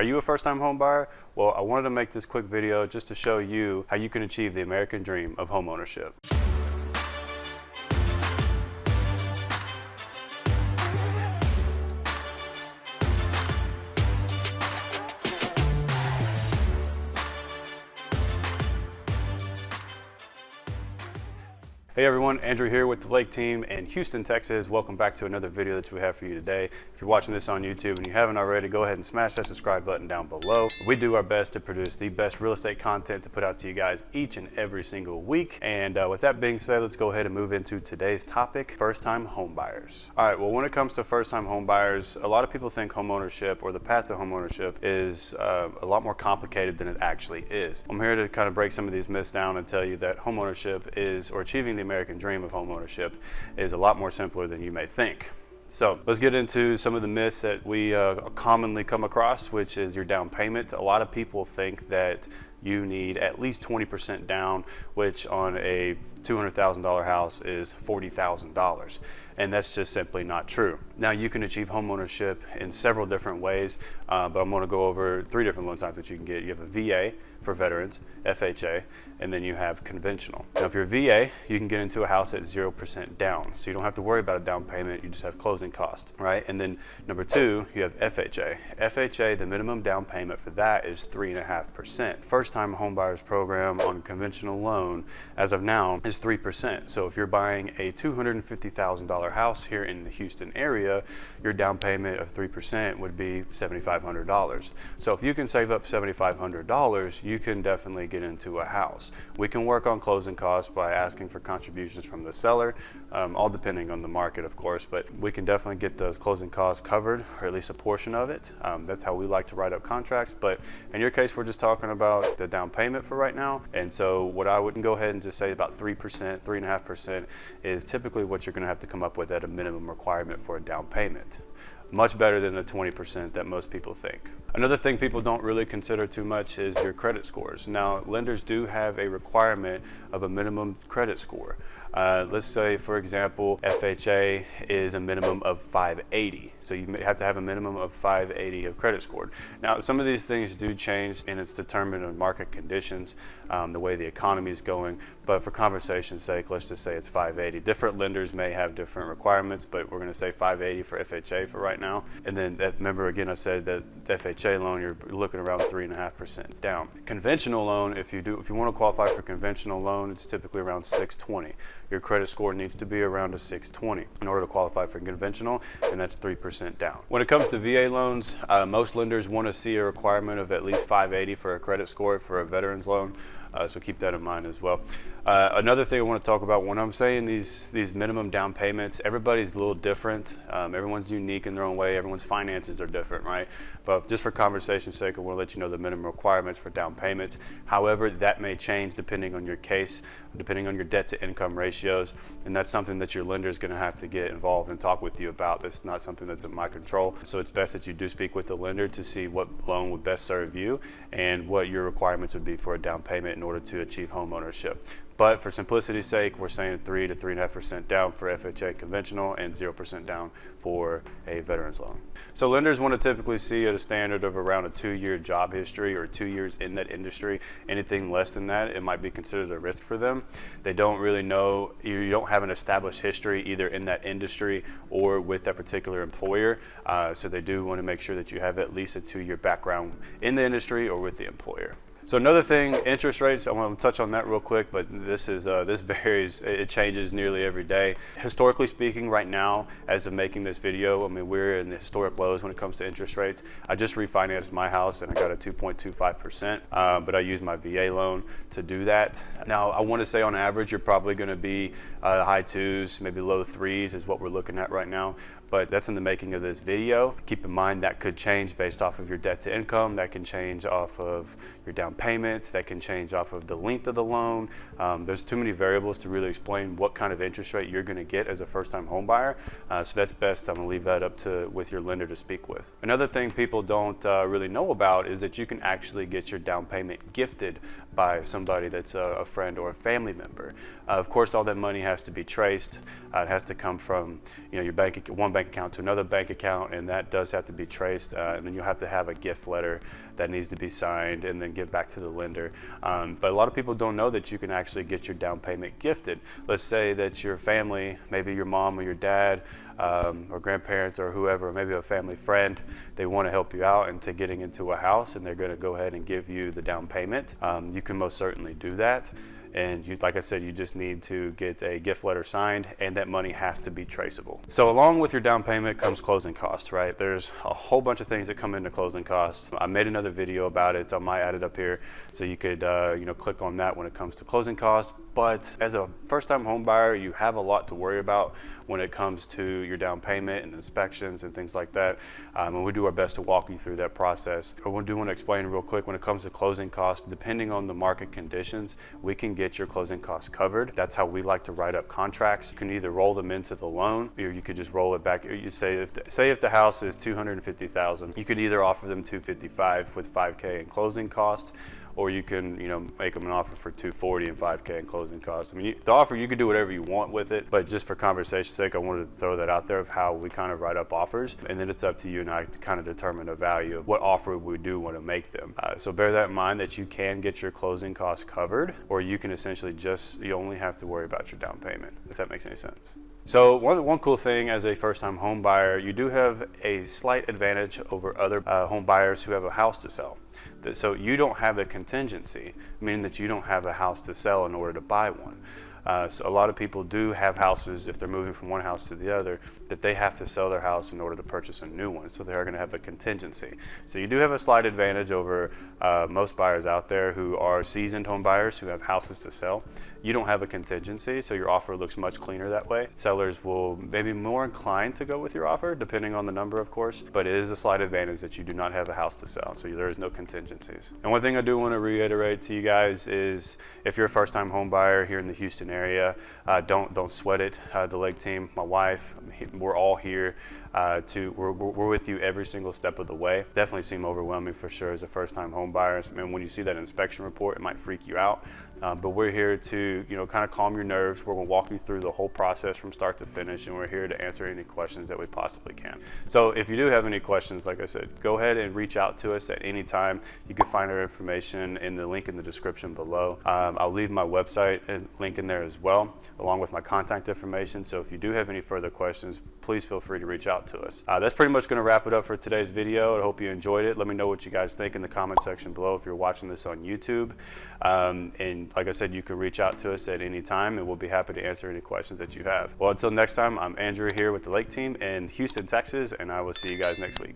Are you a first-time home buyer? Well, I wanted to make this quick video just to show you how you can achieve the American dream of home ownership. Hey everyone, Andrew here with the Lake team in Houston, Texas. Welcome back to another video that we have for you today. If you're watching this on YouTube and you haven't already, go ahead and smash that subscribe button down below. We do our best to produce the best real estate content to put out to you guys each and every single week. And with that being said, let's go ahead and move into today's topic, first-time home buyers. All right, well, when it comes to first-time home buyers, a lot of people think home ownership or the path to home ownership is a lot more complicated than it actually is. I'm here to kind of break some of these myths down and tell you that home ownership is, or achieving the American dream of home ownership is a lot more simpler than you may think. So let's get into some of the myths that we commonly come across, which is your down payment. A lot of people think that you need at least 20% down, which on a $200,000 house is $40,000. And that's just simply not true. Now you can achieve home ownership in several different ways, but I'm gonna go over 3 different loan types that you can get. You have a VA for veterans, FHA, and then you have conventional. Now if you're VA, you can get into a house at 0% down. So you don't have to worry about a down payment, you just have closing costs, right? And then number 2, you have FHA. FHA, the minimum down payment for that is 3.5%. First-time home buyers program on conventional loan, as of now, is 3%. So if you're buying a $250,000 house here in the Houston area, your down payment of 3% would be $7,500. So if you can save up $7,500, you can definitely get into a house. We can work on closing costs by asking for contributions from the seller, all depending on the market, of course, but we can definitely get those closing costs covered, or at least a portion of it. That's how we like to write up contracts. But in your case, we're just talking about the down payment for right now. And so what I would go ahead and just say about 3%, 3.5% is typically what you're gonna have to come up with at a minimum requirement for a down payment. Much better than the 20% that most people think. Another thing people don't really consider too much is your credit scores. Now, lenders do have a requirement of a minimum credit score. Let's say, for example, FHA is a minimum of 580. So you have to have a minimum of 580 of credit scored. Now, some of these things do change, and it's determined on market conditions, the way the economy is going. But for conversation's sake, let's just say it's 580. Different lenders may have different requirements, but we're gonna say 580 for FHA for right now. And then remember again, I said that the FHA loan, you're looking around 3.5% down. Conventional loan, if you want to qualify for conventional loan, it's typically around 620. Your credit score needs to be around a 620 in order to qualify for conventional, and that's 3% down. When it comes to VA loans, most lenders want to see a requirement of at least 580 for a credit score for a veteran's loan. So keep that in mind as well. Another thing I want to talk about, when I'm saying these minimum down payments, everybody's a little different. Everyone's unique in their own way. Everyone's finances are different, right? But just for conversation's sake, I want to let you know the minimum requirements for down payments. However, that may change depending on your case, depending on your debt to income ratios. And that's something that your lender is going to have to get involved and talk with you about. That's not something that's in my control. So it's best that you do speak with the lender to see what loan would best serve you and what your requirements would be for a down payment in order to achieve home ownership. But for simplicity's sake, we're saying 3 to 3.5% down for FHA conventional and 0% down for a veteran's loan. So lenders want to typically see at a standard of around a 2-year job history or 2 years in that industry. Anything less than that, it might be considered a risk for them. They don't really know, you don't have an established history either in that industry or with that particular employer. So they do want to make sure that you have at least a 2-year background in the industry or with the employer. So another thing, interest rates, I want to touch on that real quick, but this varies, it changes nearly every day. Historically speaking, right now, as of making this video, I mean, we're in historic lows when it comes to interest rates. I just refinanced my house and I got a 2.25%, but I used my VA loan to do that. Now, I want to say on average, you're probably going to be high 2s, maybe low 3s is what we're looking at right now. But that's in the making of this video. Keep in mind that could change based off of your debt to income, that can change off of your down payment, that can change off of the length of the loan. There's too many variables to really explain what kind of interest rate you're gonna get as a first-time home buyer. So that's best, I'm gonna leave that up with your lender to speak with. Another thing people don't really know about is that you can actually get your down payment gifted by somebody that's a friend or a family member. Of course, all that money has to be traced. It has to come from your one bank account to another bank account, and that does have to be traced. And then you'll have to have a gift letter that needs to be signed and then give back to the lender. But a lot of people don't know that you can actually get your down payment gifted. Let's say that your family, maybe your mom or your dad, or grandparents or whoever, maybe a family friend, they want to help you out into getting into a house, and they're going to go ahead and give you the down payment. You can most certainly do that. And like I said, you just need to get a gift letter signed, and that money has to be traceable. So along with your down payment comes closing costs, right? There's a whole bunch of things that come into closing costs. I made another video about it. I might add it up here so you could click on that when it comes to closing costs. But as a first-time home buyer, you have a lot to worry about when it comes to your down payment and inspections and things like that. And we do our best to walk you through that process. I do want to explain real quick, when it comes to closing costs, depending on the market conditions, we can get your closing costs covered. That's how we like to write up contracts. You can either roll them into the loan, or you could just roll it back. You say if the house is $250,000, you could either offer them $255,000 with $5K in closing costs, or you can make them an offer for $240,000 and $5K in closing costs. I mean, the offer, you can do whatever you want with it, but just for conversation's sake, I wanted to throw that out there of how we kind of write up offers, and then it's up to you and I to kind of determine the value of what offer we do want to make them. So bear that in mind, that you can get your closing costs covered, or you can essentially you only have to worry about your down payment, if that makes any sense. So one cool thing as a first-time home buyer, you do have a slight advantage over other home buyers who have a house to sell. So you don't have a contingency, meaning that you don't have a house to sell in order to buy one. So a lot of people do have houses, if they're moving from one house to the other, that they have to sell their house in order to purchase a new one. So they are going to have a contingency. So you do have a slight advantage over most buyers out there who are seasoned home buyers who have houses to sell. You don't have a contingency, so your offer looks much cleaner that way. Sellers will maybe more inclined to go with your offer, depending on the number, of course, but it is a slight advantage that you do not have a house to sell, so there is no contingencies. And one thing I do want to reiterate to you guys is, if you're a first-time home buyer here in the Houston area, don't sweat it. The Lake team, my wife, we're all here we're with you every single step of the way. Definitely seem overwhelming for sure as a first-time home buyer. And when you see that inspection report, it might freak you out. But we're here to kind of calm your nerves. We're going to walk you through the whole process from start to finish, and we're here to answer any questions that we possibly can. So if you do have any questions, like I said, go ahead and reach out to us at any time. You can find our information in the link in the description below. I'll leave my website and link in there as well, along with my contact information. So if you do have any further questions, please feel free to reach out to us. That's pretty much going to wrap it up for today's video. I hope you enjoyed it. Let me know what you guys think in the comment section below if you're watching this on YouTube. And like I said, you can reach out to us at any time, and we'll be happy to answer any questions that you have. Well, until next time, I'm Andrew here with the Lake team in Houston, Texas, and I will see you guys next week.